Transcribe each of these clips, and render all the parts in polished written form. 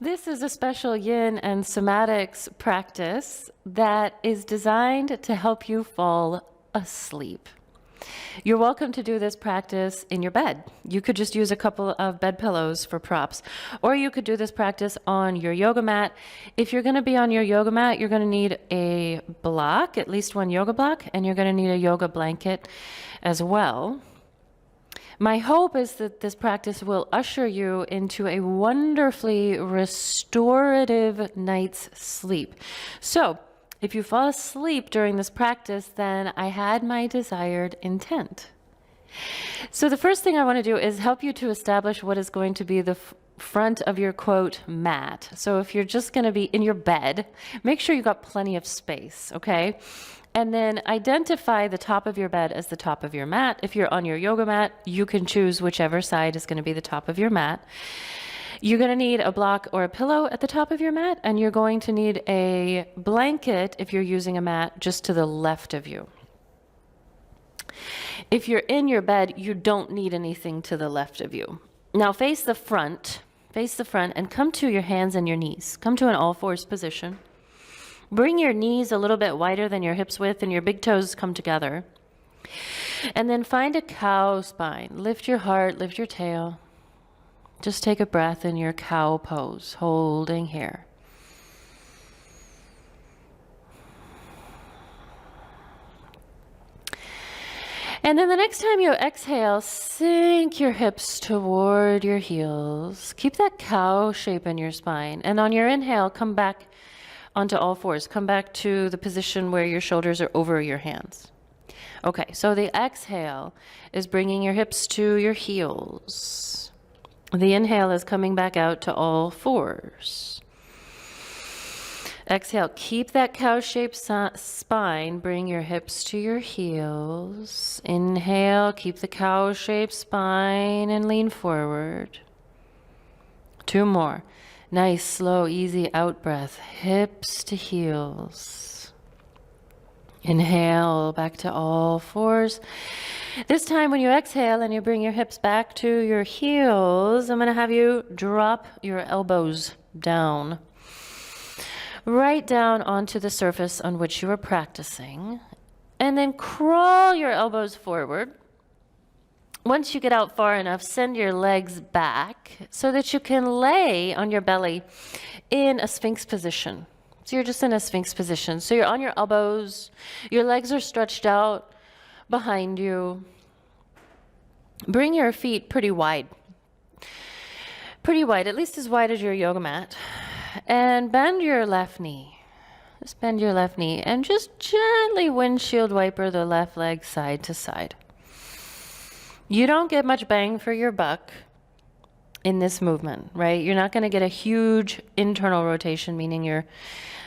This is a special yin and somatics practice that is designed to help you fall asleep. You're welcome to do this practice in your bed. You could just use a couple of bed pillows for props, or you could do this practice on your yoga mat. If you're going to be on your yoga mat, you're going to need a block, at least one yoga block, and you're going to need a yoga blanket as well. My hope is that this practice will usher you into a wonderfully restorative night's sleep. So, if you fall asleep during this practice, then I had my desired intent. So the first thing I want to do is help you to establish what is going to be the front of your quote mat. So if you're just going to be in your bed, make sure you got plenty of space, okay? And then identify the top of your bed as the top of your mat. If you're on your yoga mat, you can choose whichever side is going to be the top of your mat. You're going to need a block or a pillow at the top of your mat, and you're going to need a blanket if you're using a mat just to the left of you. If you're in your bed, you don't need anything to the left of you. Now face the front and come to your hands and your knees. Come to an all fours position. Bring your knees a little bit wider than your hips width and your big toes come together. And then find a cow spine. Lift your heart, lift your tail. Just take a breath in your cow pose, holding here. And then the next time you exhale, sink your hips toward your heels. Keep that cow shape in your spine. And on your inhale, come back onto all fours. Come back to the position where your shoulders are over your hands. Okay, so the exhale is bringing your hips to your heels. The inhale is coming back out to all fours. Exhale, keep that cow-shaped spine. Bring your hips to your heels. Inhale, keep the cow-shaped spine and lean forward. 2 more. Nice, slow, easy out breath. Hips to heels. Inhale, back to all fours. This time when you exhale and you bring your hips back to your heels, I'm going to have you drop your elbows down. Right down onto the surface on which you are practicing. And then crawl your elbows forward. Once you get out far enough, send your legs back so that you can lay on your belly in a Sphinx position. So you're just in a Sphinx position. So you're on your elbows, your legs are stretched out behind you. Bring your feet pretty wide, at least as wide as your yoga mat. And bend your left knee. Just bend your left knee and just gently windshield wiper the left leg side to side. You don't get much bang for your buck in this movement, right? You're not going to get a huge internal rotation, meaning your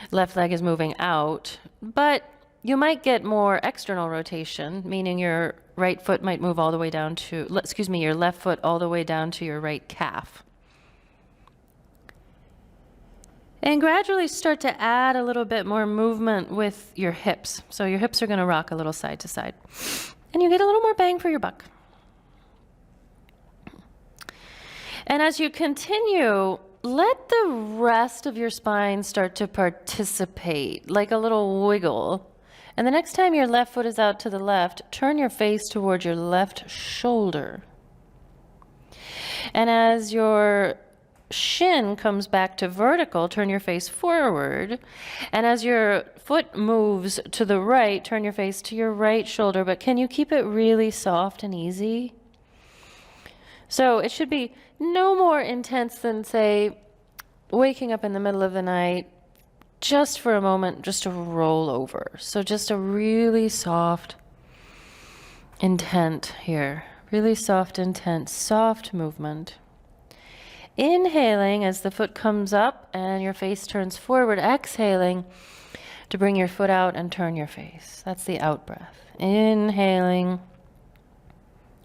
left leg is moving out, but you might get more external rotation, meaning your right foot might move all the way down to, your left foot all the way down to your right calf. And gradually start to add a little bit more movement with your hips. So your hips are going to rock a little side to side. And you get a little more bang for your buck. And as you continue, let the rest of your spine start to participate, like a little wiggle. And the next time your left foot is out to the left, turn your face toward your left shoulder. And as your shin comes back to vertical, turn your face forward. And as your foot moves to the right, turn your face to your right shoulder. But can you keep it really soft and easy? So it should be no more intense than, say, waking up in the middle of the night just for a moment, just to roll over. So just a really soft intent here. Really soft intent, soft movement. Inhaling as the foot comes up and your face turns forward. Exhaling to bring your foot out and turn your face. That's the out breath. Inhaling,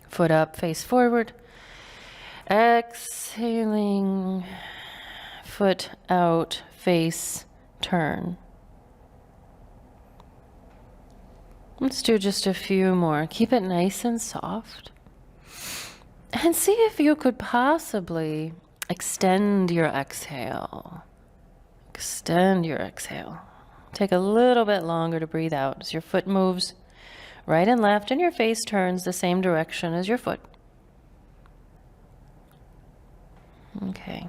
foot up, face forward. Exhaling, foot out, face turn. Let's do just a few more. Keep it nice and soft. And see if you could possibly Extend your exhale. Extend your exhale. Take a little bit longer to breathe out as your foot moves right and left and your face turns the same direction as your foot. Okay.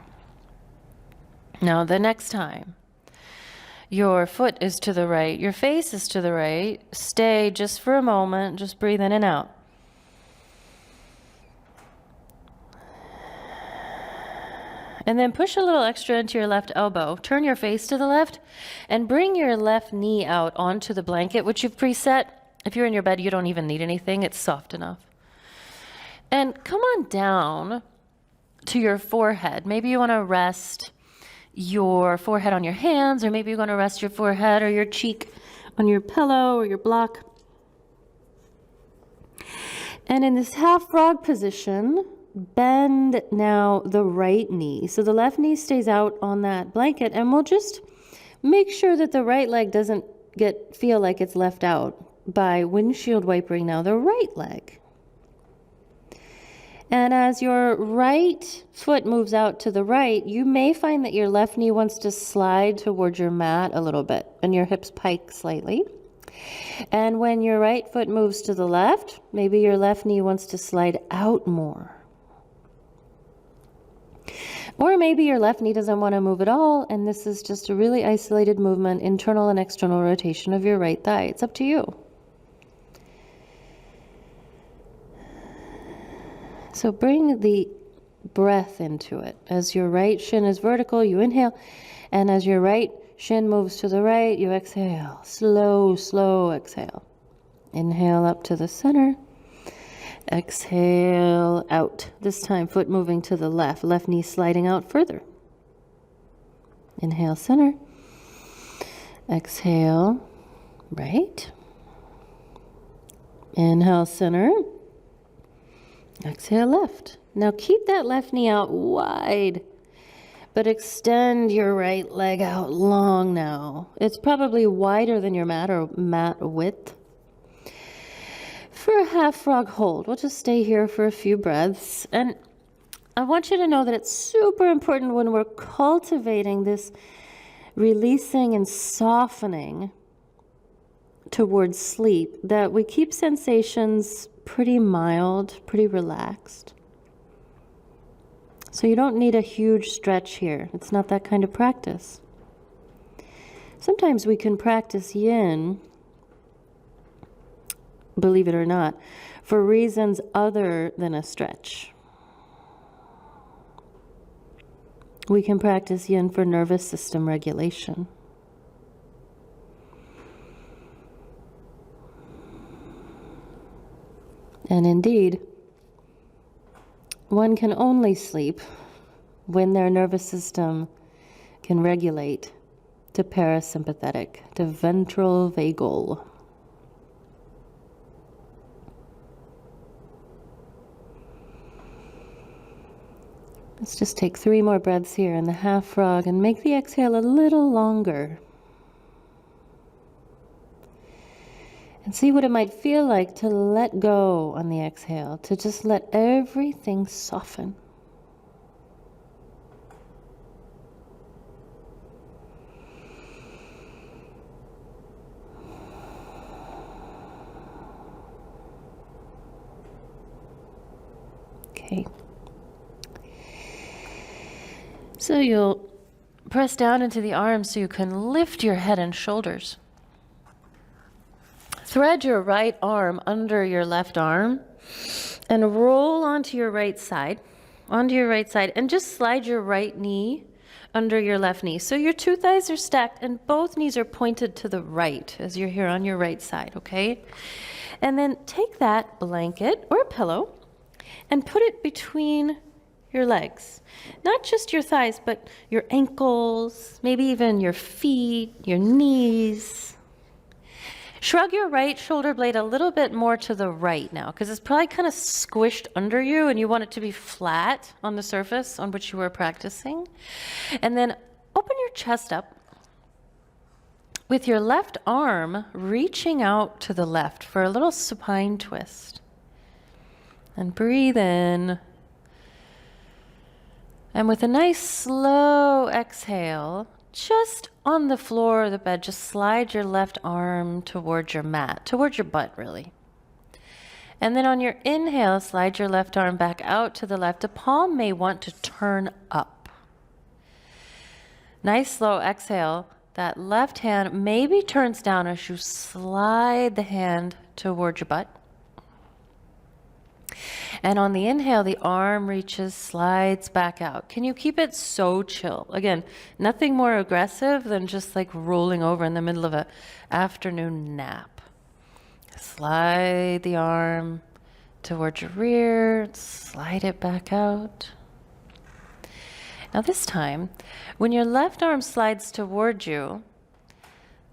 Now the next time your foot is to the right, your face is to the right, stay just for a moment, just breathe in and out. And then push a little extra into your left elbow. Turn your face to the left and bring your left knee out onto the blanket, which you've preset. If you're in your bed, you don't even need anything. It's soft enough. And come on down to your forehead. Maybe you want to rest your forehead on your hands, or maybe you want to rest your forehead or your cheek on your pillow or your block. And in this half frog position, bend now the right knee. So the left knee stays out on that blanket, and we'll just make sure that the right leg doesn't feel like it's left out by windshield wipering now the right leg. And as your right foot moves out to the right, you may find that your left knee wants to slide towards your mat a little bit and your hips pike slightly. And when your right foot moves to the left, maybe your left knee wants to slide out more. Or maybe your left knee doesn't want to move at all, and this is just a really isolated movement, internal and external rotation of your right thigh. It's up to you. So bring the breath into it. As your right shin is vertical, you inhale, and as your right shin moves to the right, you exhale. Slow, slow exhale. Inhale up to the center. Exhale out. This time, foot moving to the left. Left knee sliding out further. Inhale, center. Exhale, right. Inhale, center. Exhale, left. Now keep that left knee out wide, but extend your right leg out long now. It's probably wider than your mat width. For a half frog hold, we'll just stay here for a few breaths. And I want you to know that it's super important when we're cultivating this releasing and softening towards sleep that we keep sensations pretty mild, pretty relaxed. So you don't need a huge stretch here. It's not that kind of practice. Sometimes we can practice yin, believe it or not, for reasons other than a stretch. We can practice yin for nervous system regulation. And indeed, one can only sleep when their nervous system can regulate to parasympathetic, to ventral vagal. Let's just take 3 more breaths here in the half frog and make the exhale a little longer. And see what it might feel like to let go on the exhale, to just let everything soften. Okay. So you'll press down into the arms so you can lift your head and shoulders. Thread your right arm under your left arm and roll onto your right side, and just slide your right knee under your left knee. So your 2 thighs are stacked and both knees are pointed to the right as you're here on your right side, okay? And then take that blanket or pillow and put it between your legs. Not just your thighs, but your ankles, maybe even your feet, your knees. Shrug your right shoulder blade a little bit more to the right now, because it's probably kind of squished under you and you want it to be flat on the surface on which you were practicing. And then open your chest up with your left arm reaching out to the left for a little supine twist. And breathe in. And with a nice slow exhale, just on the floor of the bed, just slide your left arm towards your mat, towards your butt really. And then on your inhale, slide your left arm back out to the left. The palm may want to turn up. Nice slow exhale. That left hand maybe turns down as you slide the hand towards your butt. And on the inhale, the arm reaches, slides back out. Can you keep it so chill? Again, nothing more aggressive than just like rolling over in the middle of an afternoon nap. Slide the arm towards your rear, slide it back out. Now this time, when your left arm slides toward you,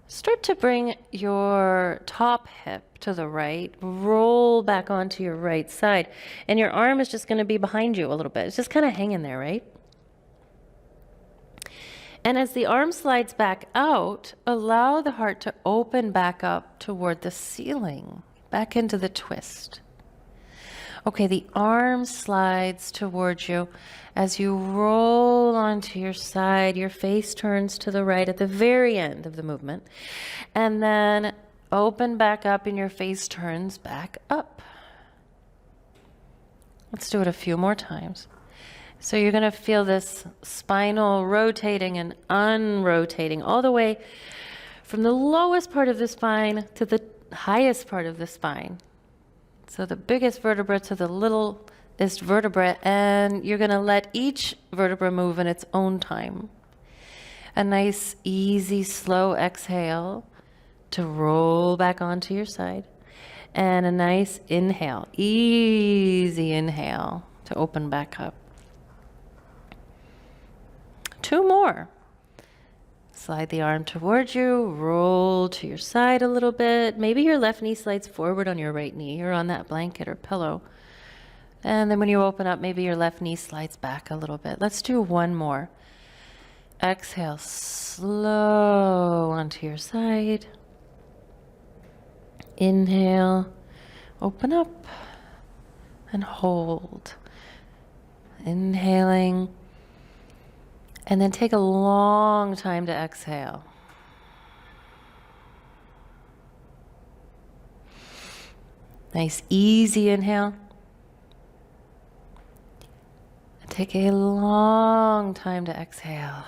start to bring your top hip to the right, roll back onto your right side, and your arm is just going to be behind you a little bit. It's just kind of hanging there, right? And as the arm slides back out, allow the heart to open back up toward the ceiling, back into the twist. Okay, the arm slides towards you. As you roll onto your side, your face turns to the right at the very end of the movement. And then open back up and your face turns back up. Let's do it a few more times. So you're going to feel this spinal rotating and unrotating all the way from the lowest part of the spine to the highest part of the spine. So the biggest vertebra to the littlest vertebra, and you're going to let each vertebra move in its own time. A nice, easy, slow exhale to roll back onto your side. And a nice inhale, easy inhale to open back up. 2 more. Slide the arm towards you, roll to your side a little bit. Maybe your left knee slides forward on your right knee or on that blanket or pillow. And then when you open up, maybe your left knee slides back a little bit. Let's do 1 more. Exhale, slow onto your side. Inhale, open up and hold. Inhaling. And then take a long time to exhale. Nice, easy inhale. And take a long time to exhale.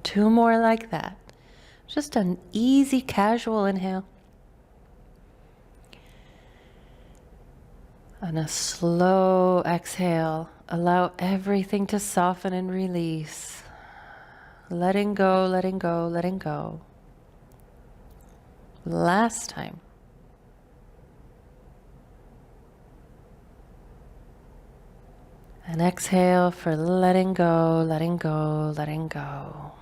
Two more like that. Just an easy, casual inhale. And a slow exhale. Allow everything to soften and release. Letting go, letting go, letting go. Last time. And exhale for letting go, letting go, letting go.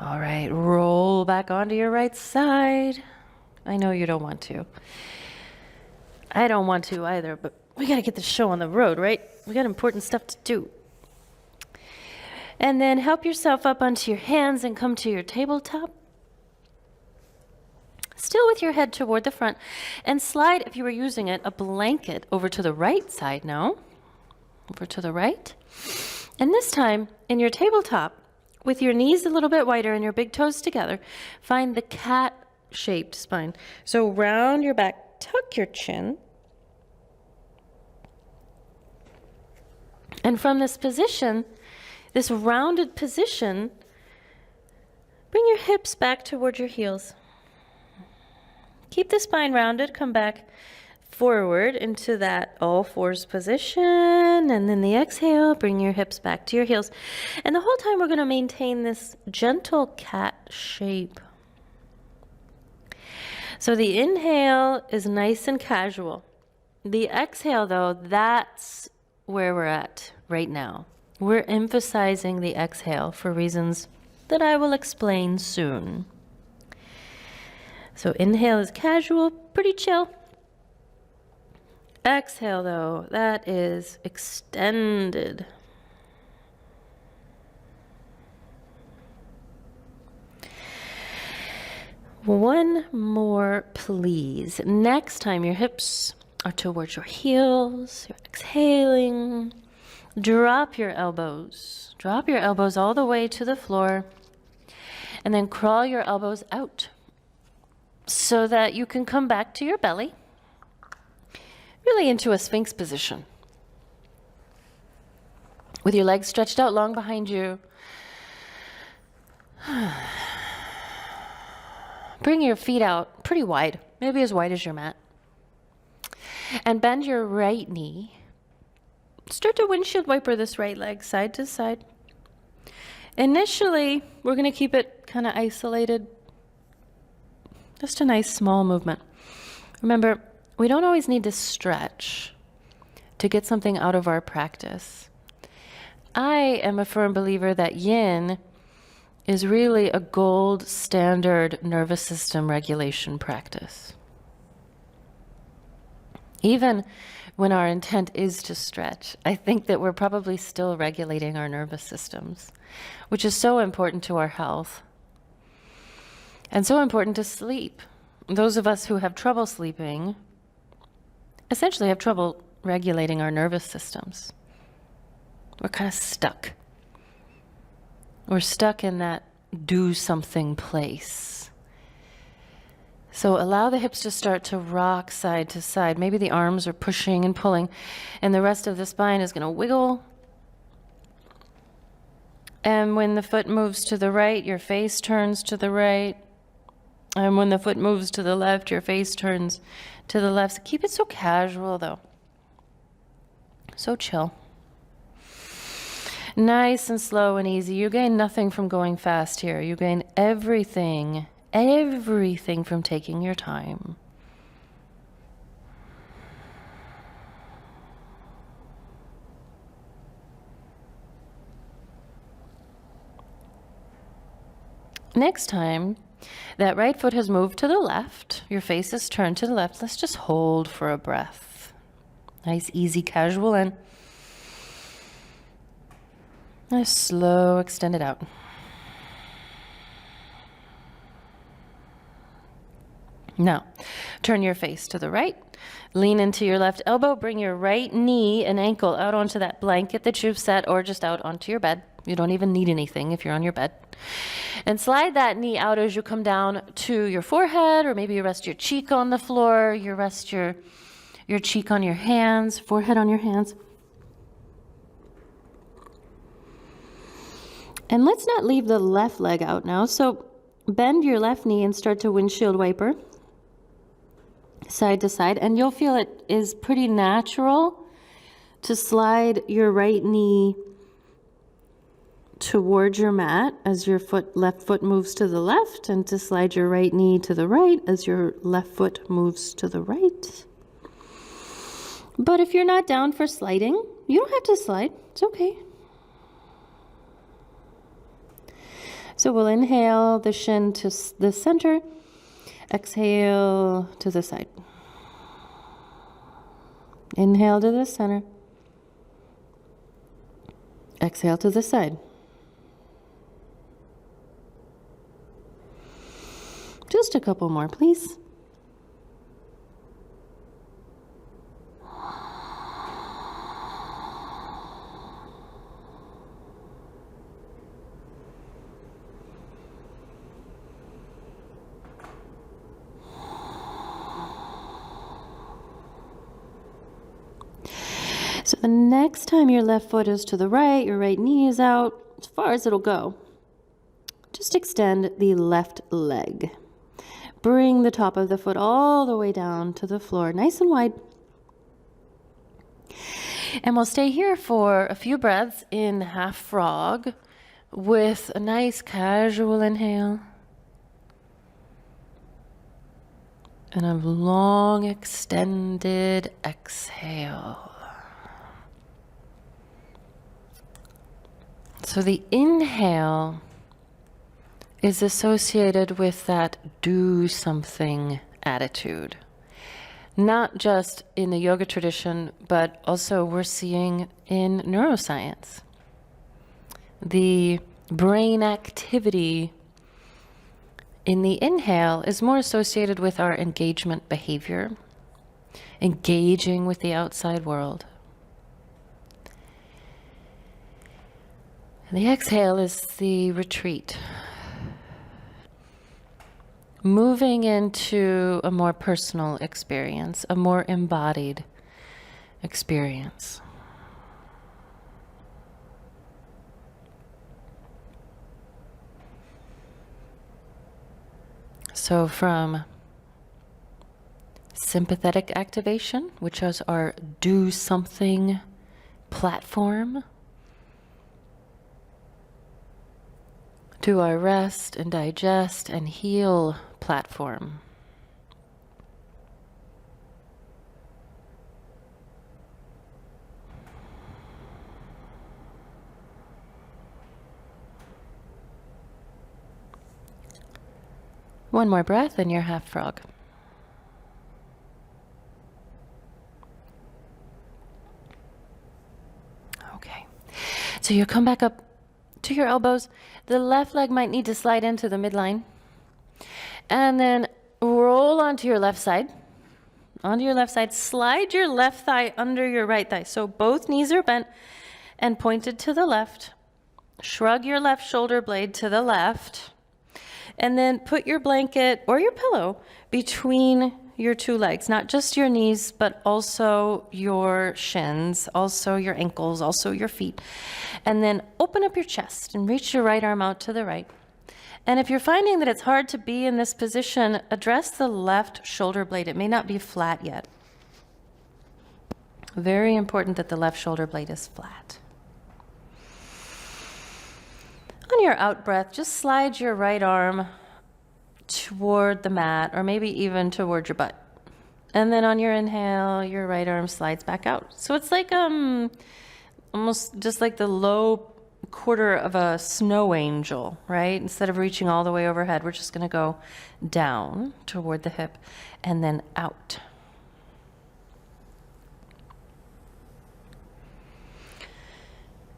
All right, roll back onto your right side. I know you don't want to. I don't want to either, but we got to get the show on the road, right? We got important stuff to do. And then help yourself up onto your hands and come to your tabletop. Still with your head toward the front. And slide, if you were using it, a blanket over to the right side now. Over to the right. And this time, in your tabletop, with your knees a little bit wider and your big toes together, find the cat-shaped spine. So round your back, tuck your chin. And from this position, this rounded position, bring your hips back toward your heels. Keep the spine rounded, come back forward into that all fours position, and then the exhale, bring your hips back to your heels. And the whole time we're going to maintain this gentle cat shape. So the inhale is nice and casual. The exhale, though, that's where we're at right now. We're emphasizing the exhale for reasons that I will explain soon. So inhale is casual, pretty chill. Exhale, though, that is extended. One more, please. Next time your hips are towards your heels, you're exhaling. Drop your elbows. Drop your elbows all the way to the floor. And then crawl your elbows out so that you can come back to your belly, really into a Sphinx position. With your legs stretched out long behind you. Bring your feet out pretty wide, maybe as wide as your mat. And bend your right knee. Start to windshield wiper this right leg side to side. Initially, we're going to keep it kind of isolated. Just a nice small movement. Remember, we don't always need to stretch to get something out of our practice. I am a firm believer that yin is really a gold standard nervous system regulation practice. Even when our intent is to stretch, I think that we're probably still regulating our nervous systems, which is so important to our health and so important to sleep. Those of us who have trouble sleeping essentially have trouble regulating our nervous systems. We're kind of stuck. We're stuck in that do something place. So allow the hips to start to rock side to side. Maybe the arms are pushing and pulling, and the rest of the spine is going to wiggle. And when the foot moves to the right, your face turns to the right. And when the foot moves to the left, your face turns to the left. So keep it so casual, though. So chill. Nice and slow and easy. You gain nothing from going fast here. You gain everything from taking your time. Next time that right foot has moved to the left, your face is turned to the left, let's just hold for a breath. Nice, easy, casual in. Nice, slow, extend it out. Now, turn your face to the right. Lean into your left elbow. Bring your right knee and ankle out onto that blanket that you've set, or just out onto your bed. You don't even need anything if you're on your bed. And slide that knee out as you come down to your forehead, or maybe you rest your cheek on the floor. You rest your cheek on your hands, forehead on your hands. And let's not leave the left leg out now. So bend your left knee and start to windshield wiper side to side. And you'll feel it is pretty natural to slide your right knee towards your mat as your left foot moves to the left, and to slide your right knee to the right as your left foot moves to the right. But if you're not down for sliding, you don't have to slide. It's okay. So we'll inhale the shin to the center, exhale to the side. Inhale to the center, exhale to the side. Just a couple more, please. So the next time your left foot is to the right, your right knee is out, as far as it'll go, just extend the left leg. Bring the top of the foot all the way down to the floor, nice and wide. And we'll stay here for a few breaths in half frog with a nice casual inhale and a long extended exhale. So the inhale is associated with that do something attitude. Not just in the yoga tradition, but also we're seeing in neuroscience. The brain activity in the inhale is more associated with our engagement behavior, engaging with the outside world. And the exhale is the retreat, moving into a more personal experience, a more embodied experience. So from sympathetic activation, which is our do something platform, to our rest and digest and heal platform. One more breath and you're half frog. Okay. So you come back up to your elbows. The left leg might need to slide into the midline. And then roll onto your left side. Onto your left side. Slide your left thigh under your right thigh. So both knees are bent and pointed to the left. Shrug your left shoulder blade to the left. And then put your blanket or your pillow between your two legs, not just your knees, but also your shins, also your ankles, also your feet. And then open up your chest and reach your right arm out to the right. And if you're finding that it's hard to be in this position, address the left shoulder blade. It may not be flat yet. Very important that the left shoulder blade is flat. On your out breath, just slide your right arm toward the mat or maybe even toward your butt. And then on your inhale, your right arm slides back out. So it's like almost just like the low quarter of a snow angel, right? Instead of reaching all the way overhead, we're just going to go down toward the hip and then out.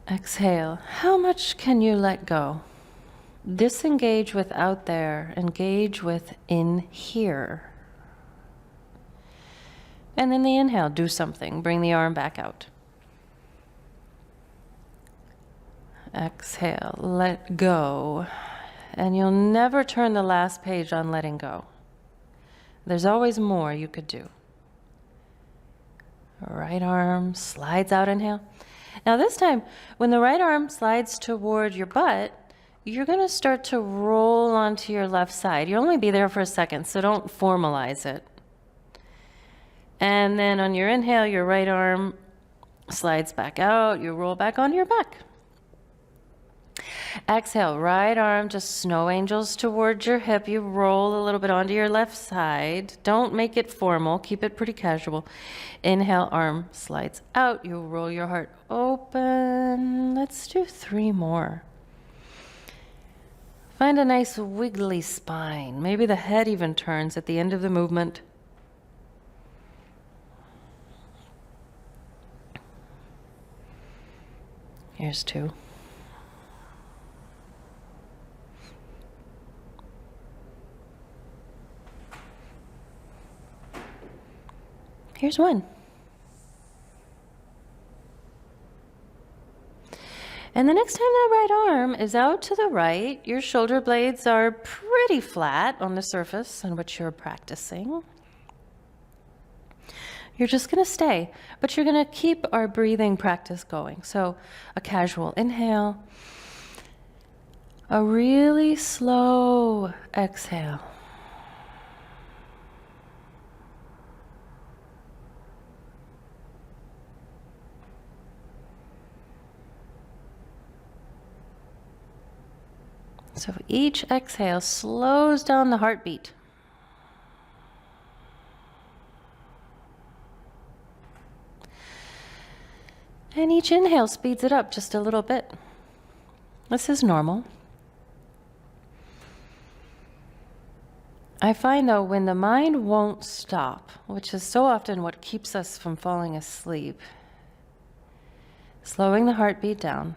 Exhale. How much can you let go? Disengage with out there, engage with in here. And then the inhale, do something. Bring the arm back out. Exhale, let go. And you'll never turn the last page on letting go. There's always more you could do. Right arm slides out, inhale. Now this time, when the right arm slides toward your butt, you're going to start to roll onto your left side. You'll only be there for a second, so don't formalize it. And then on your inhale, your right arm slides back out. You roll back onto your back. Exhale, right arm, just snow angels towards your hip. You roll a little bit onto your left side. Don't make it formal. Keep it pretty casual. Inhale, arm slides out. You roll your heart open. Let's do 3 more. Find a nice wiggly spine. Maybe the head even turns at the end of the movement. Here's 2. Here's 1. And the next time that right arm is out to the right, your shoulder blades are pretty flat on the surface on which you're practicing. You're just going to stay, but you're going to keep our breathing practice going. So a casual inhale, a really slow exhale. So each exhale slows down the heartbeat. And each inhale speeds it up just a little bit. This is normal. I find though, when the mind won't stop, which is so often what keeps us from falling asleep, slowing the heartbeat down,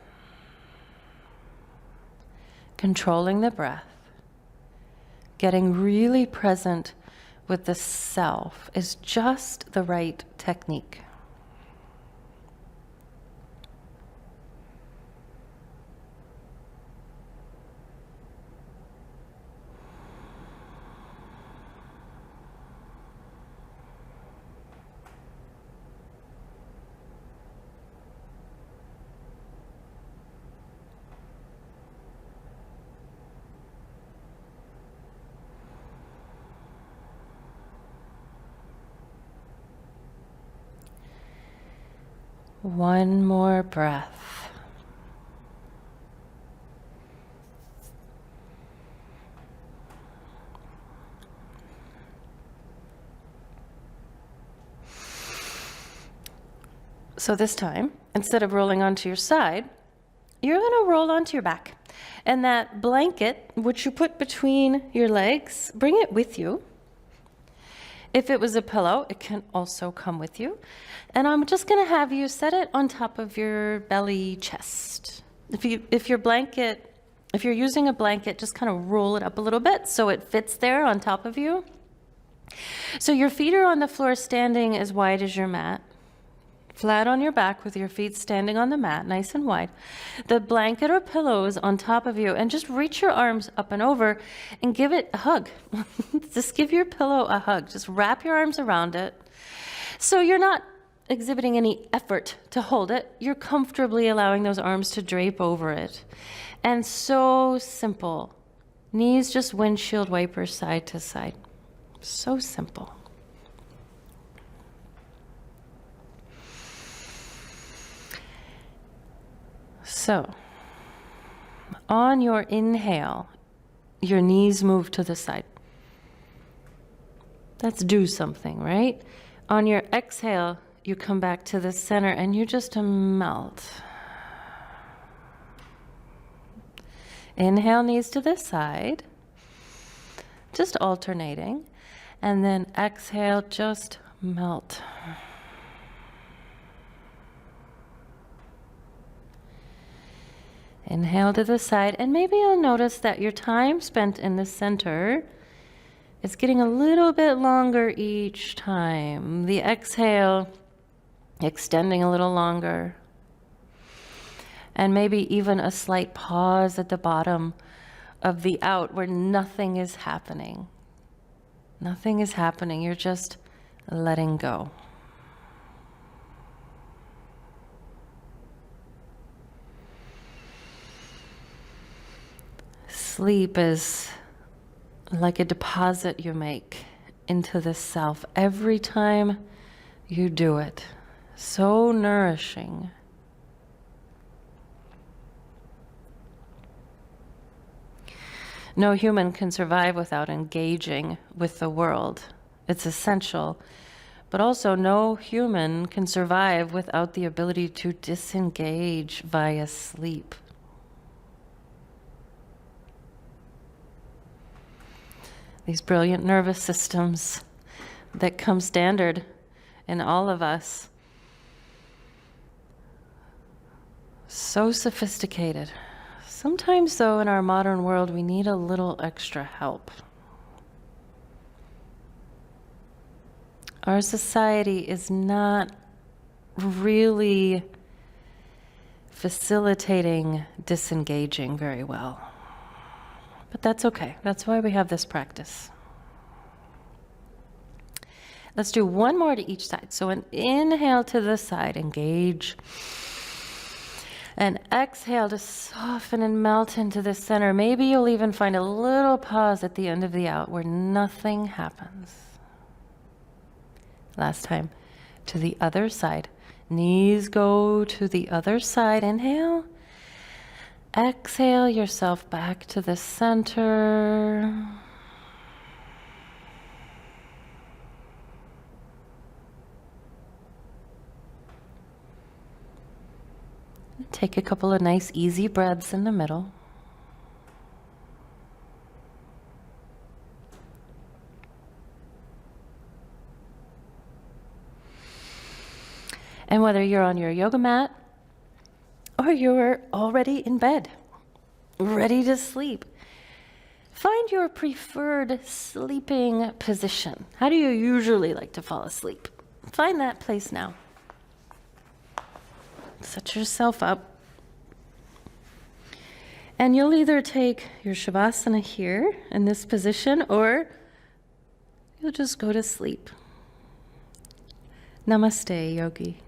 controlling the breath, getting really present with the self is just the right technique. One more breath. So this time, instead of rolling onto your side, you're going to roll onto your back. And that blanket, which you put between your legs, bring it with you. If it was a pillow, it can also come with you. And I'm just going to have you set it on top of your belly chest. If you're using a blanket, just kind of roll it up a little bit so it fits there on top of you. So your feet are on the floor standing as wide as your mat. Flat on your back with your feet standing on the mat, nice and wide. The blanket or pillow is on top of you, and just reach your arms up and over and give it a hug. Just give your pillow a hug. Just wrap your arms around it. So you're not exhibiting any effort to hold it. You're comfortably allowing those arms to drape over it. And so simple. Knees just windshield wipers side to side. So simple. So, on your inhale, your knees move to the side. That's do something, right? On your exhale, you come back to the center and you just melt. Inhale, knees to the side, just alternating. And then exhale, just melt. Inhale to the side, and maybe you'll notice that your time spent in the center is getting a little bit longer each time. The exhale extending a little longer. And maybe even a slight pause at the bottom of the out where nothing is happening. Nothing is happening. You're just letting go. Sleep is like a deposit you make into the self every time you do it. So nourishing. No human can survive without engaging with the world. It's essential. But also, no human can survive without the ability to disengage via sleep. These brilliant nervous systems that come standard in all of us. So sophisticated. Sometimes, though, in our modern world, we need a little extra help. Our society is not really facilitating disengaging very well. But that's okay. That's why we have this practice. Let's do one more to each side. So an inhale to the side, engage. And exhale to soften and melt into the center. Maybe you'll even find a little pause at the end of the out where nothing happens. Last time, to the other side. Knees go to the other side. Inhale. Exhale yourself back to the center. Take a couple of nice, easy breaths in the middle. And whether you're on your yoga mat or you're already in bed, ready to sleep, Find your preferred sleeping position. How do you usually like to fall asleep? Find that place now. Set yourself up. And you'll either take your Shavasana here in this position, or you'll just go to sleep. Namaste, yogi.